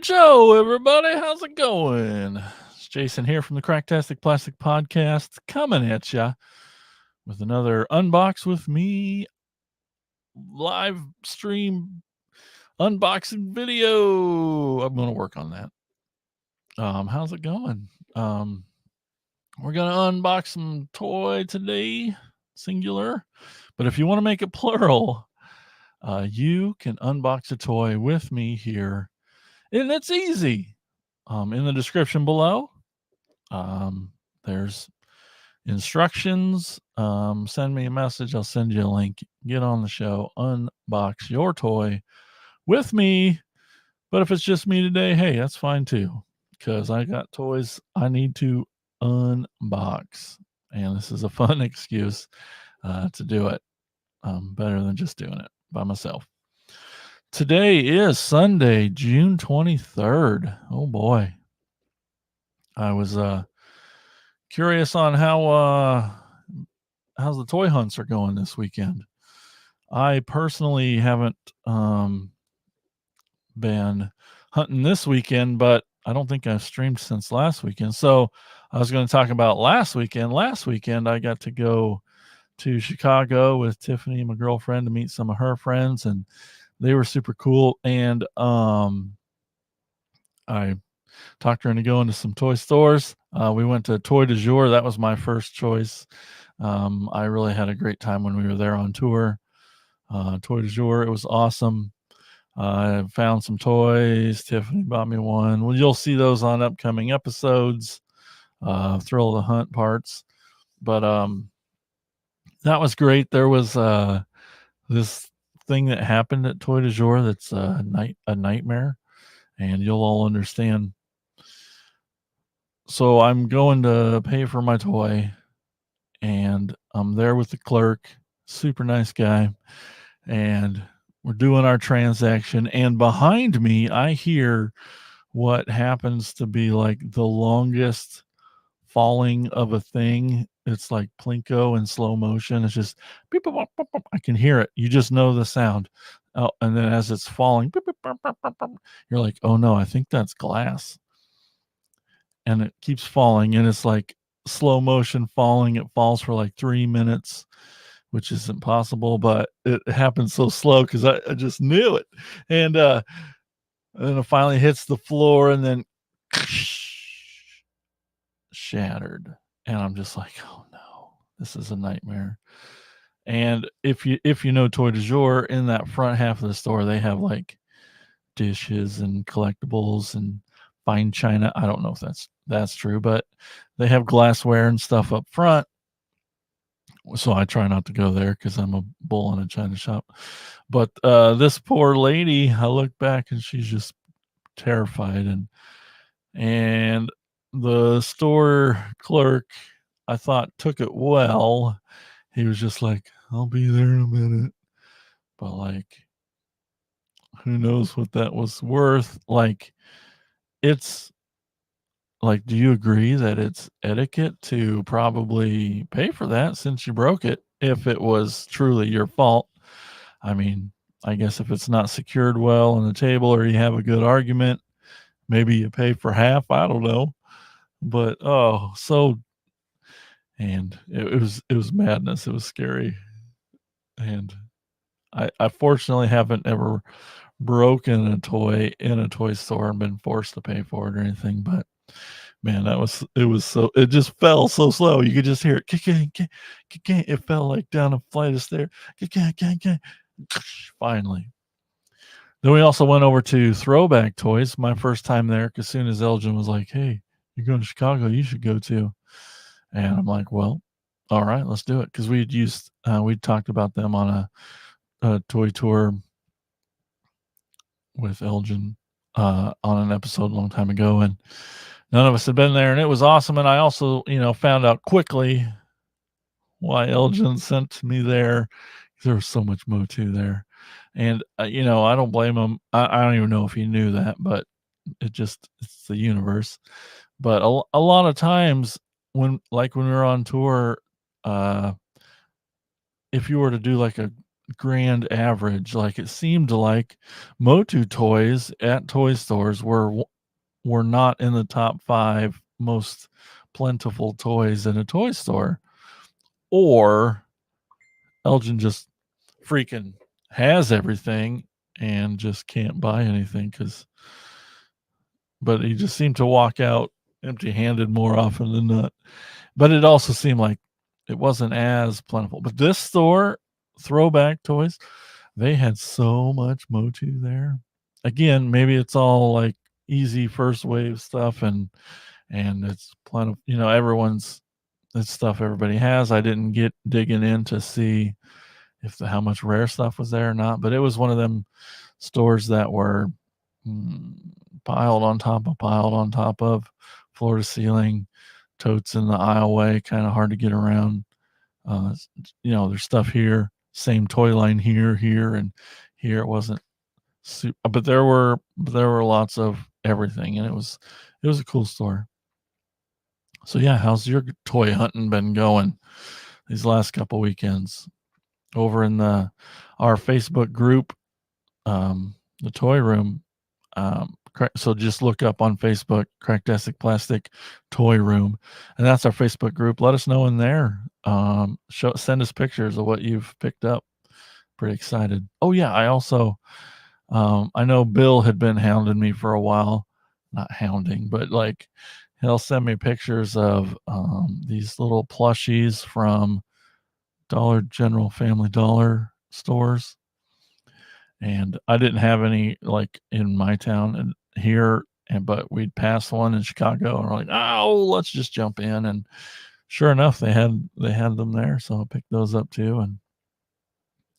Joe, everybody. How's it going? It's Jason here from the Cracktastic Plastic Podcast, coming at ya with another Unbox with me live stream unboxing video. I'm going to work on that. How's it going? We're going to unbox some toy today, singular. But if you want to make it plural, you can unbox a toy with me here. And it's easy. In the description below, there's instructions. Send me a message. I'll send you a link. Get on the show. Unbox your toy with me. But if it's just me today, hey, that's fine too. Because I got toys I need to unbox. And this is a fun excuse to do it. Better than just doing it by myself. Today is Sunday, June 23rd. Oh boy. I was curious on how's the toy hunts are going this weekend. I personally haven't been hunting this weekend, but I don't think I've streamed since last weekend. So I was going to talk about last weekend. Last weekend I got to go to Chicago with Tiffany, my girlfriend, to meet some of her friends, and they were super cool. And I talked her into going to some toy stores. We went to Toy du Jour. That was my first choice. I really had a great time when we were there on tour. Toy du Jour, it was awesome. I found some toys. Tiffany bought me one. Well, you'll see those on upcoming episodes. Thrill of the Hunt parts. But that was great. There was this thing that happened at Toy du Jour that's a nightmare, and you'll all understand. So I'm going to pay for my toy, and I'm there with the clerk, super nice guy, and we're doing our transaction. And behind me, I hear what happens to be like the longest falling of a thing. It's like Plinko in slow motion. It's just beep, beep, beep, beep, beep. I can hear it. You just know the sound. Oh, and then as it's falling, beep, beep, beep, beep, beep, beep, you're like, oh no, I think that's glass. And it keeps falling, and it's like slow motion falling. It falls for like 3 minutes, which isn't possible, but it happens so slow because I just knew it. And then it finally hits the floor, and then shattered. And I'm just like, oh no, this is a nightmare. And if you know Toy du Jour, in that front half of the store, they have like dishes and collectibles and fine china. I don't know if that's true, but they have glassware and stuff up front. So I try not to go there because I'm a bull in a china shop. But this poor lady, I look back and she's just terrified, and the store clerk, I thought, took it well. He was just like, I'll be there in a minute. But like, who knows what that was worth? Like, it's like, do you agree that it's etiquette to probably pay for that since you broke it if it was truly your fault? I mean, I guess if it's not secured well on the table or you have a good argument, maybe you pay for half. I don't know. But oh, so, and it was madness. It was scary. And I fortunately haven't ever broken a toy in a toy store and been forced to pay for it or anything, but man, it just fell so slow. You could just hear it. It fell like down a flight of stairs. Finally. Then we also went over to Throwback Toys, my first time there, because soon as Elgin was like, hey, you're going to Chicago, you should go too. And I'm like, well, all right, let's do it. Because we'd talked about them on a toy tour with Elgin on an episode a long time ago, and none of us had been there, and it was awesome. And I also, found out quickly why Elgin sent me there. There was so much Motu there, and I don't blame him. I don't even know if he knew that, but it's the universe. But a lot of times when we were on tour, if you were to do like a grand average. Like it seemed like Motu toys at toy stores were not in the top 5 most plentiful toys in a toy store, or Elgin just freaking has everything and just can't buy anything but he just seemed to walk out empty-handed more often than not. But it also seemed like it wasn't as plentiful. But this store, Throwback Toys, they had so much Motu there. Again, maybe it's all like easy first wave stuff and it's plentiful. Everyone's it's stuff everybody has. I didn't get digging in to see if how much rare stuff was there or not, but it was one of them stores that were piled on top of, floor to ceiling, totes in the aisleway, kind of hard to get around. There's stuff here, same toy line here, and here it wasn't super, but there were lots of everything, and it was a cool store. So yeah, how's your toy hunting been going these last couple weekends? Over in our Facebook group, the toy room. So just look up on Facebook, Cracktastic Plastic Toy Room, and that's our Facebook group. Let us know in there. Send us pictures of what you've picked up. Pretty excited. Oh yeah, I also, I know Bill had been hounding me for a while. Not hounding, but like he'll send me pictures of these little plushies from Dollar General, Family Dollar stores. And I didn't have any like in my town and here, but we'd passed one in Chicago and we're like, oh, let's just jump in. And sure enough, they had them there, so I picked those up too. And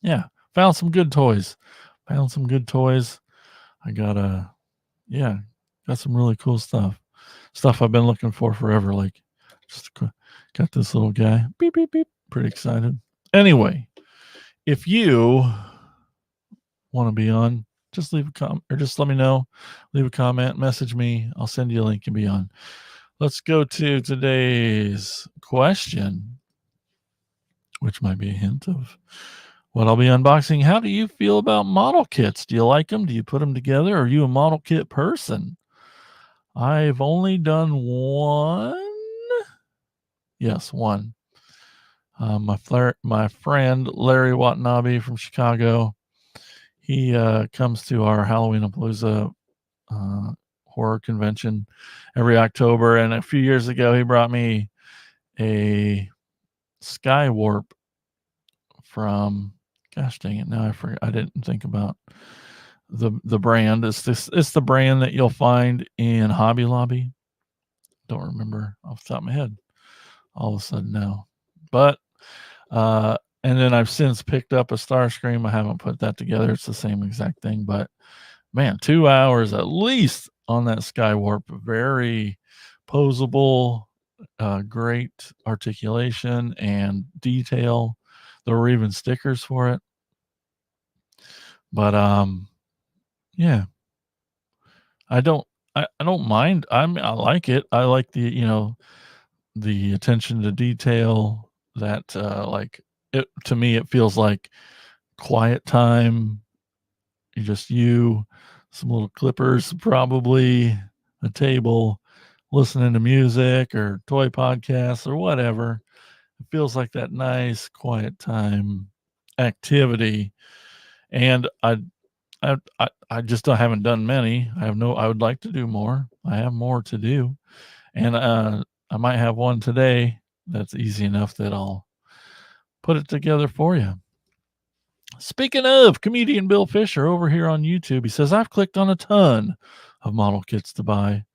yeah, found some good toys. I got got some really cool stuff. Stuff I've been looking for forever. Like, just got this little guy. Beep beep beep. Pretty excited. Anyway, if you want to be on, just leave a comment or just let me know. Leave a comment, message me. I'll send you a link and be on. Let's go to today's question, which might be a hint of what I'll be unboxing. How do you feel about model kits? Do you like them? Do you put them together? Are you a model kit person? I've only done one. Yes, one. My friend Larry Watanabe from Chicago, he comes to our Halloween-a-Palooza horror convention every October. And a few years ago, he brought me a Sky Warp from, gosh dang it, now I forgot. I didn't think about the brand. It's the brand that you'll find in Hobby Lobby. Don't remember off the top of my head. All of a sudden now, but and then I've since picked up a Starscream. I haven't put that together. It's the same exact thing, but man, 2 hours at least on that Skywarp. Very posable, great articulation and detail. There were even stickers for it. But yeah, I don't mind. I like it. I like the attention to detail that like it to me it feels like quiet time. You, some little clippers, probably a table, listening to music or toy podcasts or whatever. It feels like that nice quiet time activity. And I just haven't done many. I would like to do more. I have more to do. And I might have one today that's easy enough that I'll put it together for you. Speaking of, comedian Bill Fisher over here on YouTube, he says, I've clicked on a ton of model kits to buy.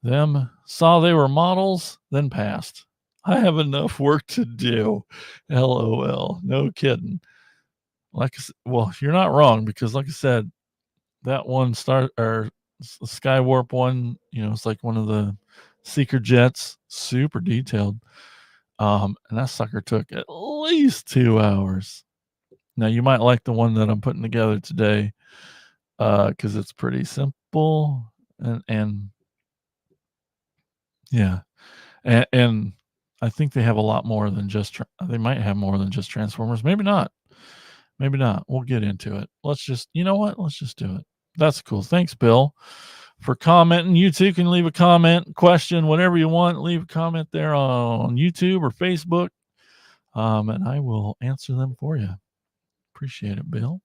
Them, saw they were models, then passed. I have enough work to do. LOL. No kidding. Well, you're not wrong, because like I said, that one Skywarp one, it's like one of the seeker jets, super detailed. And that sucker took at least 2 hours. Now you might like the one that I'm putting together today, because it's pretty simple and yeah, and I think they have a lot more than just. They might have more than just Transformers. Maybe not. Maybe not. We'll get into it. Let's just, you know what? Let's just do it. That's cool. Thanks, Bill, for commenting. You too can leave a comment, question, whatever you want. Leave a comment there on YouTube or Facebook, and I will answer them for you. Appreciate it, Bill.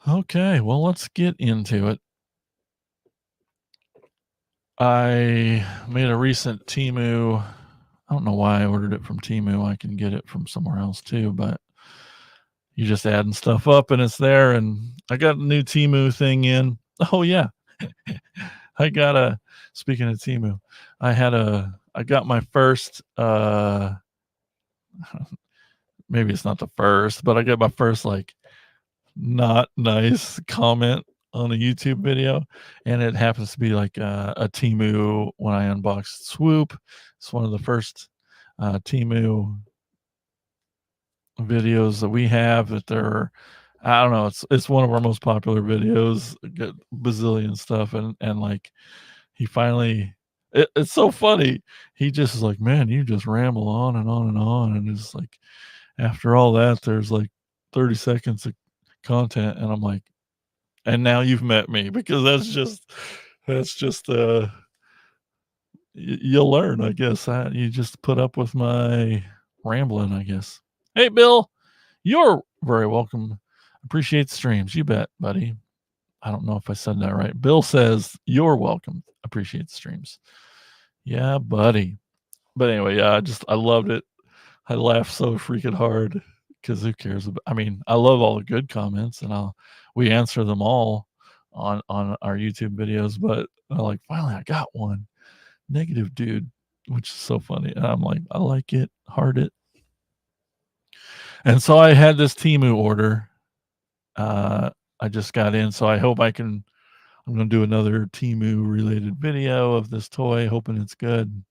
Okay, well, let's get into it. I made a recent Temu. I don't know why I ordered it from Temu. I can get it from somewhere else too, but you just adding stuff up and it's there. And I got a new Temu thing in. Oh yeah. I got speaking of Temu, I got my first, maybe it's not the first, but I got my first like not nice comment on a YouTube video, and it happens to be like a Temu when I unboxed Swoop. It's one of the first Temu videos that we have that they're, I don't know, it's one of our most popular videos, got bazillion stuff, and like he finally, it's so funny. He just is like, man, you just ramble on and on and on, and it's like after all that, there's like 30 seconds of content, and I'm like, and now you've met me, because that's just you'll learn, I guess. You just put up with my rambling, I guess. Hey, Bill, you're very welcome. Appreciate the streams. You bet, buddy. I don't know if I said that right. Bill says you're welcome. Appreciate the streams. Yeah, buddy. But anyway, yeah, I loved it. I laughed so freaking hard because who cares about, I mean, I love all the good comments, and we answer them all on our YouTube videos, but like finally I got one negative dude, which is so funny. And I'm like, I like it, heart it. And so I had this Temu order. I just got in, so I hope I'm going to do another Temu related video of this toy, hoping it's good.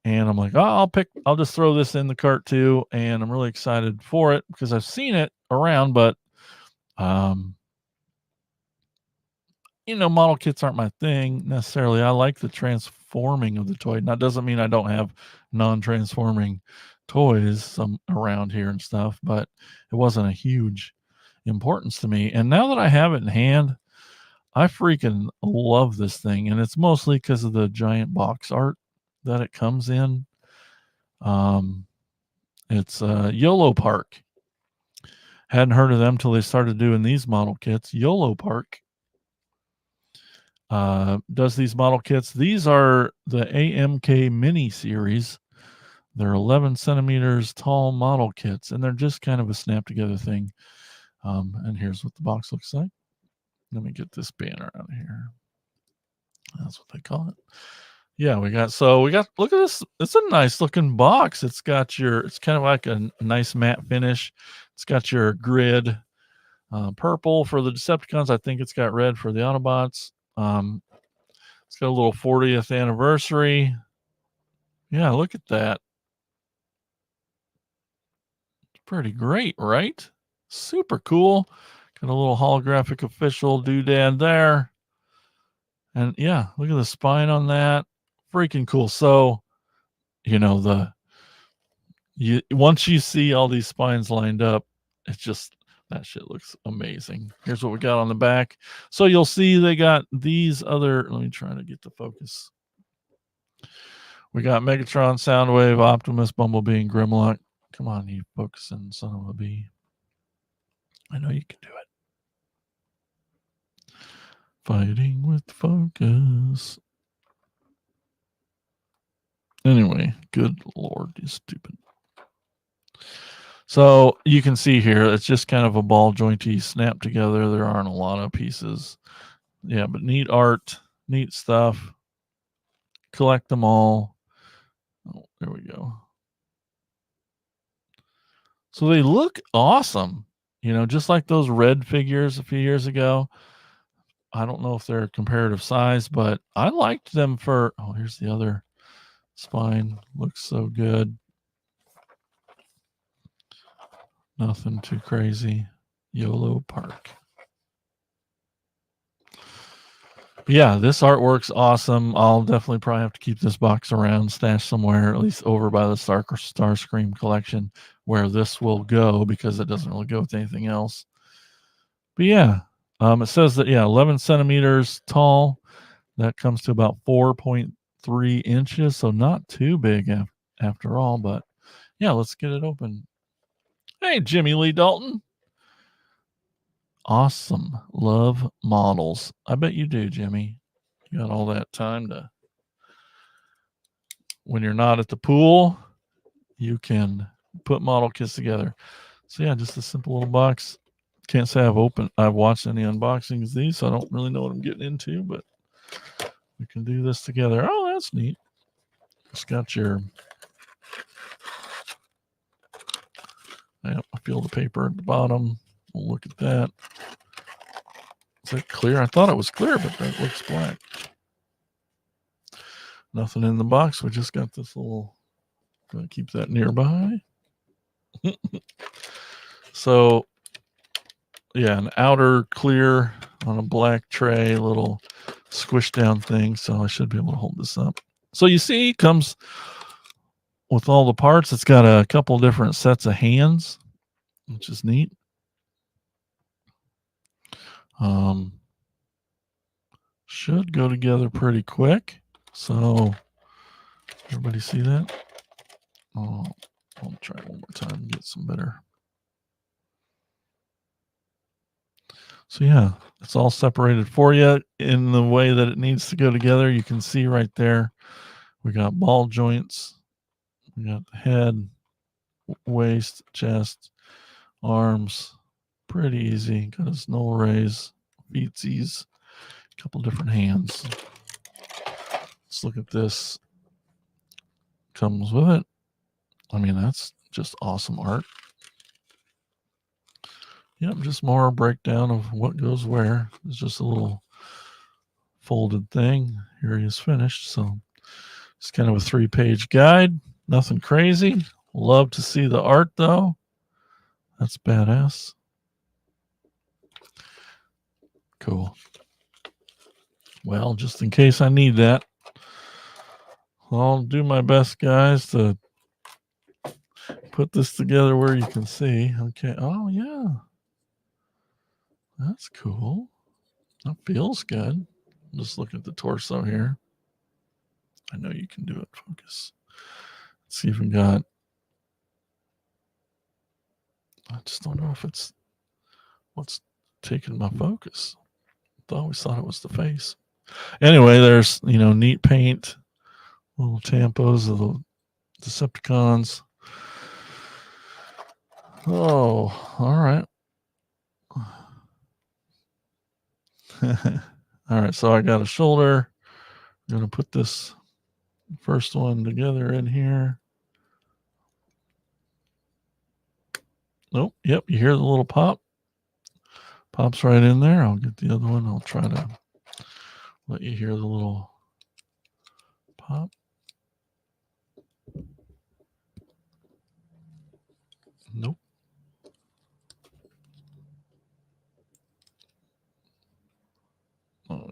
And I'm like, oh, I'll just throw this in the cart too. And I'm really excited for it because I've seen it around, but, model kits aren't my thing necessarily. I like the transforming of the toy. Now, doesn't mean I don't have non-transforming toys around here and stuff, but it wasn't a huge importance to me. And now that I have it in hand, I freaking love this thing. And it's mostly because of the giant box art that it comes in. It's Yolopark. Hadn't heard of them till they started doing these model kits. Yolopark does these model kits. These are the AMK mini series. They're 11 centimeters tall model kits, and they're just kind of a snap together thing. And here's what the box looks like. Let me get this banner out of here. That's what they call it. Yeah, we got, look at this. It's a nice looking box. It's kind of like a nice matte finish. It's got your grid purple for the Decepticons. I think it's got red for the Autobots. It's got a little 40th anniversary. Yeah, look at that. It's pretty great, right? Super cool. Got a little holographic official doodad there. And yeah, look at the spine on that. Freaking cool. So, once you see all these spines lined up, it's just, that shit looks amazing. Here's what we got on the back. So you'll see they got these other, let me try to get the focus. We got Megatron, Soundwave, Optimus, Bumblebee, and Grimlock. Come on, you focusing son of a bee. I know you can do it. Fighting with focus. Anyway, good Lord, you stupid. So you can see here, it's just kind of a ball jointy snap together. There aren't a lot of pieces. Yeah, but neat art, neat stuff. Collect them all. Oh, there we go. So they look awesome. Just like those red figures a few years ago. I don't know if they're comparative size, but I liked them for, oh, here's the other spine. Looks so good. Nothing too crazy. Yolopark. Yeah, this artwork's awesome. I'll definitely probably have to keep this box around, stashed somewhere, at least over by the Starscream collection, where this will go, because it doesn't really go with anything else. But yeah, it says that, yeah, 11 centimeters tall. That comes to about 4.3 inches, so not too big after all. But yeah, let's get it open. Hey, Jimmy Lee Dalton. Awesome. Love models. I bet you do, Jimmy. You got all that time to, when you're not at the pool, you can put model kits together. So yeah, just a simple little box. Can't say I've watched any unboxings of these, so I don't really know what I'm getting into, but we can do this together. Oh, that's neat. It's got your, I feel the paper at the bottom. We'll look at that. Is that clear? I thought it was clear, but that looks black. Nothing in the box. We just got this little, gonna keep that nearby. So yeah, an outer clear on a black tray, little squish down thing. So I should be able to hold this up. So you see, comes with all the parts. It's got a couple different sets of hands, which is neat. Should go together pretty quick. So everybody see that? Oh, I'll try it one more time and get some better. So yeah, it's all separated for you in the way that it needs to go together. You can see right there, we got ball joints, we got the head, waist, chest, arms. Pretty easy. Got his null rays, feetsies, a couple different hands. Let's look at this. Comes with it. I mean, that's just awesome art. Yep, just more breakdown of what goes where. It's just a little folded thing. Here he is finished. So it's kind of a 3-page guide. Nothing crazy. Love to see the art though. That's badass. Cool. Well, just in case I need that, I'll do my best, guys, to put this together where you can see. Okay. Oh, yeah. That's cool. That feels good. Just look at the torso here. I know you can do it. Focus. Let's see if we got. I just don't know if it's what's taking my focus. I always thought it was the face. Anyway, there's, neat paint, little tampos of the Decepticons. Oh, all right. All right, so I got a shoulder. I'm going to put this first one together in here. Nope. Yep. You hear the little pop? Pops right in there. I'll get the other one. I'll try to let you hear the little pop. Nope. Oh,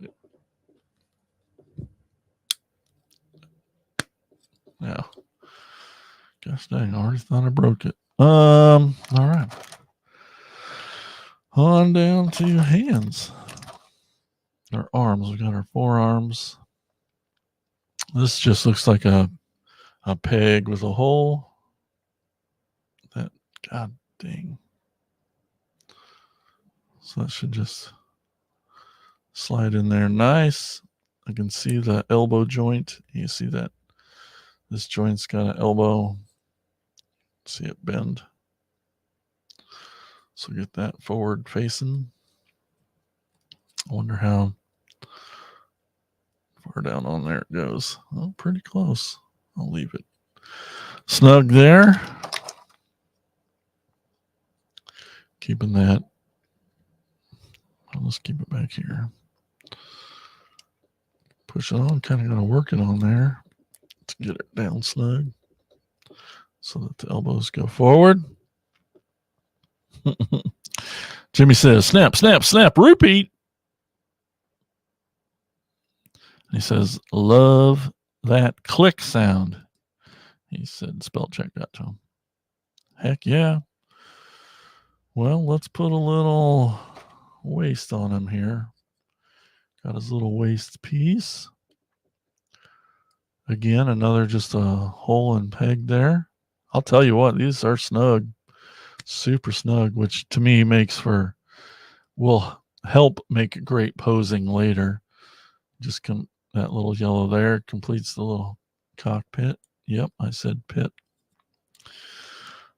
yeah. Gosh dang, I already thought I broke it. All right. On down to hands. Our arms. We got our forearms. This just looks like a peg with a hole. That, god dang. So that should just slide in there nice. I can see the elbow joint. You see that this joint's got an elbow. See it bend. So get that forward facing. I wonder how far down on there it goes. Oh, pretty close. I'll leave it snug there. Keeping that. Let's keep it back here. Push it on. Kind of going to work it on there to get it down snug so that the elbows go forward. Jimmy says, snap, snap, snap, repeat. He says, love that click sound. He said spell check got to him. Heck yeah. Well, let's put a little waist on him here. Got his little waist piece. Again, another just a hole and peg there. I'll tell you what, these are snug. Super snug, which to me will help make great posing later. Just that little yellow there completes the little cockpit. Yep, I said pit.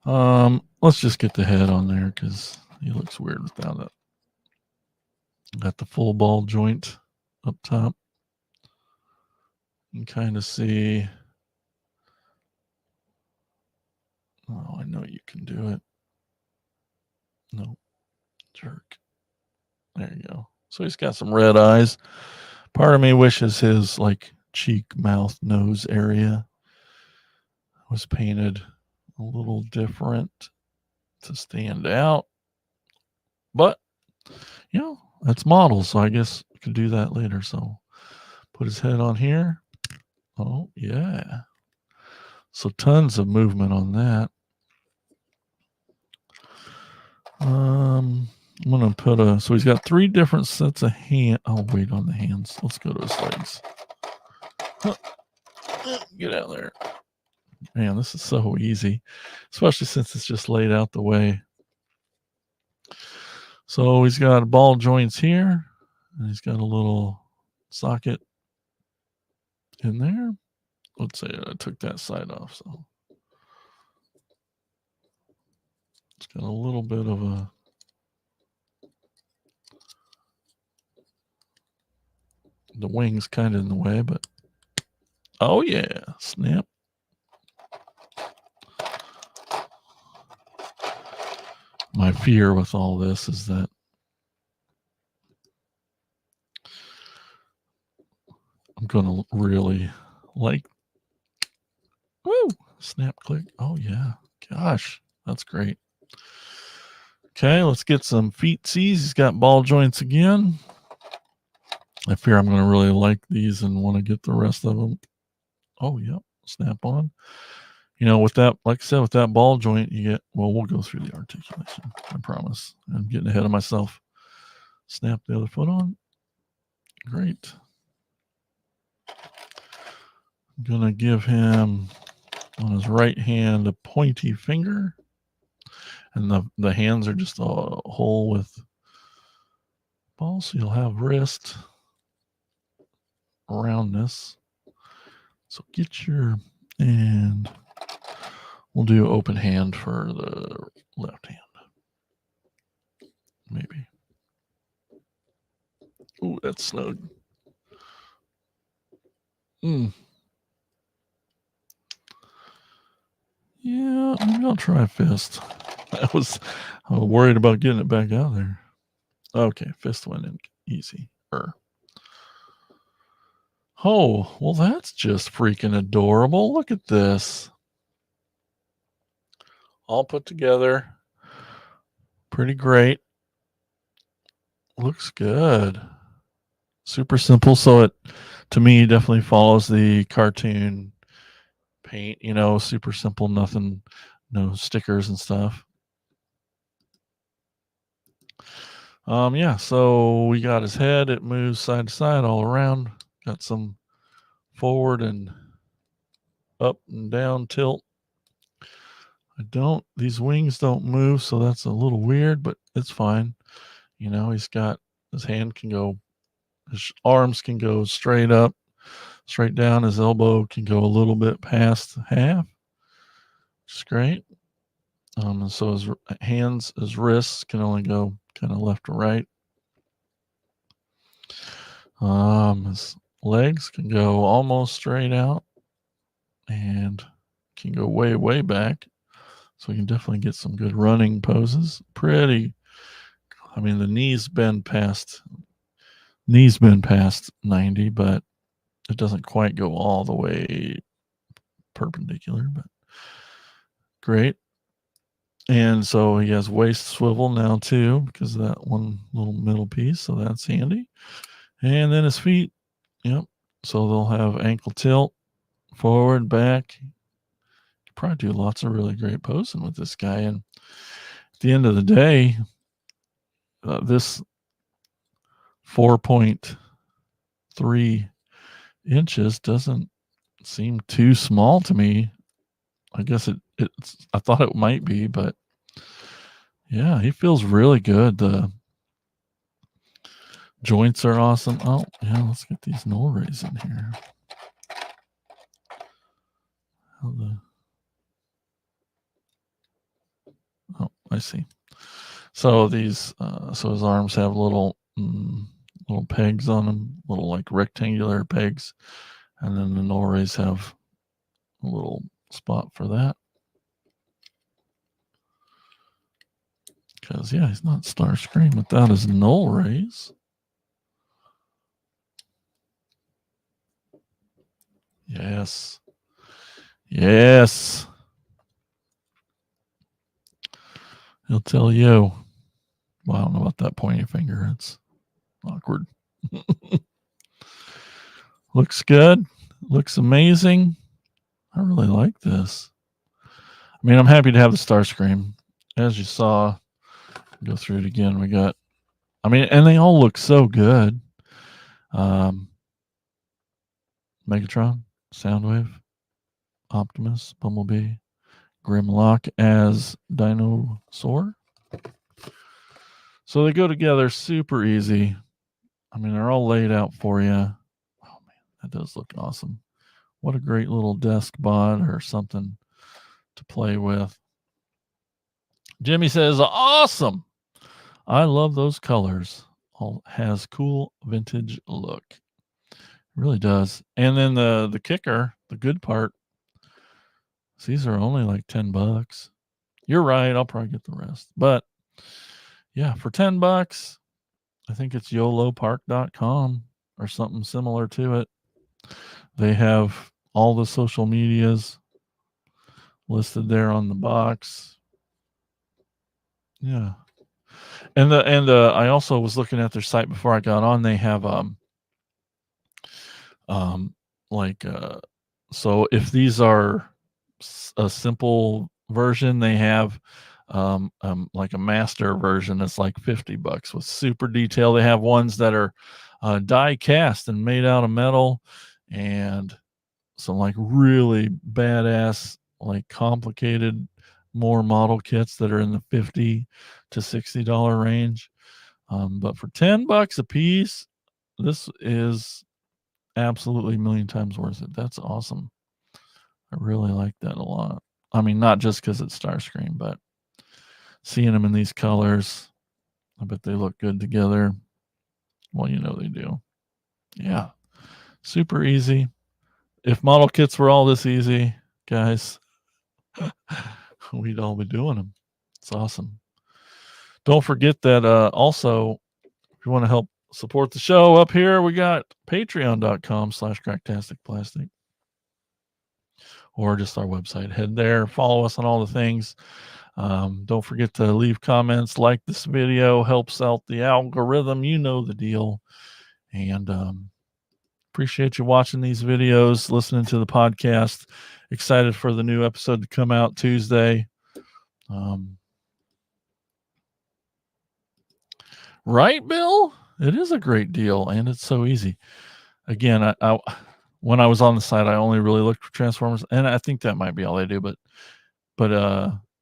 Let's just get the head on there because he looks weird without it. Got the full ball joint up top. You can kind of see. Oh, I know you can do it. No, jerk. There you go. So he's got some red eyes. Part of me wishes his like cheek, mouth, nose area was painted a little different to stand out. But, you know, that's models, so I guess we could do that later. So put his head on here. Oh, yeah. So tons of movement on that. I'm going to put so he's got 3 different sets of hands. Oh, wait on the hands. Let's go to his legs. Get out there. Man, this is so easy, especially since it's just laid out the way. So he's got ball joints here, and he's got a little socket in there. Let's say I took that side off, so it's got a little bit of the wings kind of in the way, but oh yeah, snap. My fear with all this is that I'm going to really woo, snap click. Oh yeah, gosh, that's great. Okay, let's get some feetsies. He's got ball joints again. I fear I'm going to really like these and want to get the rest of them. Oh, yep, snap on. You know, with that, like I said, with that ball joint, you get, well, we'll go through the articulation. I promise. I'm getting ahead of myself. Snap the other foot on. Great. I'm going to give him on his right hand a pointy finger. And the hands are just a hole with balls. So you'll have wrist around this. So get your, and we'll do open hand for the left hand. Maybe. Ooh, that's snug. Yeah, maybe I'll try fist. I was worried about getting it back out there. Okay, fist went in easy. Oh, well, that's just freaking adorable. Look at this. All put together. Pretty great. Looks good. Super simple. So it, to me, definitely follows the cartoon paint, you know, super simple, nothing, no stickers and stuff. Yeah, so we got his head. It moves side to side all around. Got some forward and up and down tilt. These wings don't move, so that's a little weird, but it's fine. You know, he's got his hand can go, his arms can go straight up, straight down. His elbow can go a little bit past half, which is great. And so his hands, his wrists can only go kind of left or right. His legs can go almost straight out and can go way, way back. So you can definitely get some good running poses. Pretty, I mean, the knees bend past 90, but it doesn't quite go all the way perpendicular, but great. And so he has waist swivel now too, because of that one little middle piece. So that's handy. And then his feet, yep, So they'll have ankle tilt, forward, back. You probably do lots of really great posing with this guy. And at the end of the day, this 4.3 inches doesn't seem too small to me. I guess I thought it might be, but yeah, he feels really good. The joints are awesome. Oh, yeah, let's get these Norrays in here. Oh, I see. So these, so his arms have little pegs on them, little like rectangular pegs, and then the Norrays have a little spot for that. Because yeah, he's not Starscream without his Norrays. Yes. Yes. He'll tell you. Well, I don't know about that pointy finger. It's awkward. Looks good. Looks amazing. I really like this. I mean, I'm happy to have the Starscream. As you saw, go through it again. We got, I mean, and they all look so good. Megatron, Soundwave, Optimus, Bumblebee, Grimlock as Dinosaur. So they go together super easy. I mean, they're all laid out for you. Oh man, that does look awesome. What a great little desk bot or something to play with. Jimmy says, awesome. I love those colors. All has cool vintage look. It really does. And then the kicker, the good part, these are only like $10. You're right. I'll probably get the rest. But yeah, for $10, I think it's yolopark.com or something similar to it. They have all the social medias listed there on the box. Yeah. And I also was looking at their site before I got on. They have so if these are a simple version, they have like a master version that's like $50 with super detail. They have ones that are die cast and made out of metal, and some like really badass, like complicated, more model kits that are in the $50 to $60 range. But for $10 a piece, this is absolutely a million times worth it. That's awesome. I really like that a lot. I mean, not just because it's Starscream, but seeing them in these colors, I bet they look good together. Well, you know they do. Yeah. Super easy. If model kits were all this easy, guys, we'd all be doing them. It's awesome. Don't forget that also, if you want to help support the show up here, we got patreon.com/cracktasticplastic. Or just our website. Head there, follow us on all the things. Don't forget to leave comments, like this video, helps out the algorithm. You know the deal. And appreciate you watching these videos, listening to the podcast. Excited for the new episode to come out Tuesday. Right, Bill? It is a great deal, and it's so easy. Again, I when I was on the site, I only really looked for Transformers, and I think that might be all they do. But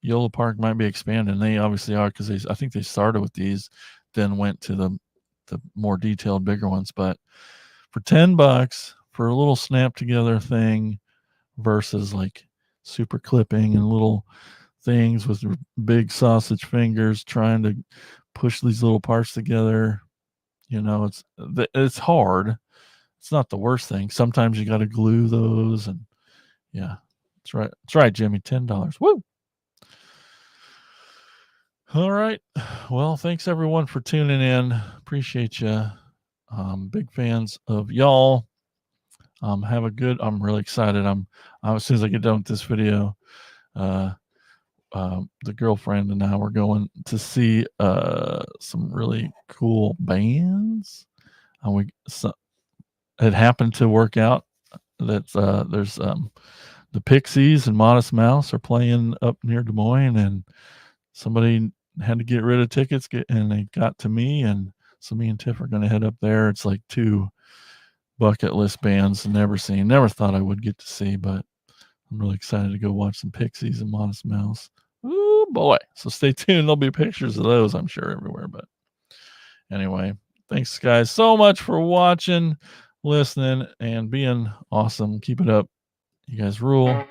Yolopark might be expanding. They obviously are, because I think they started with these, then went to the more detailed, bigger ones. But for $10 for a little snap together thing versus like super clipping and little things with big sausage fingers trying to push these little parts together, you know, it's hard. It's not the worst thing. Sometimes you got to glue those, and yeah, that's right. That's right, Jimmy. $10. Woo! All right. Well, thanks everyone for tuning in. Appreciate you. Big fans of y'all. Have a good. I'm really excited. As soon as I get done with this video, the girlfriend and I were going to see some really cool bands. it happened to work out that there's the Pixies and Modest Mouse are playing up near Des Moines, and somebody had to get rid of tickets, and they got to me, and so me and Tiff are going to head up there. It's like 2 bucket list bands never seen, never thought I would get to see, but I'm really excited to go watch some Pixies and Modest Mouse. Ooh boy! So stay tuned. There'll be pictures of those, I'm sure, everywhere. But anyway, thanks guys so much for watching, listening, and being awesome. Keep it up. You guys rule.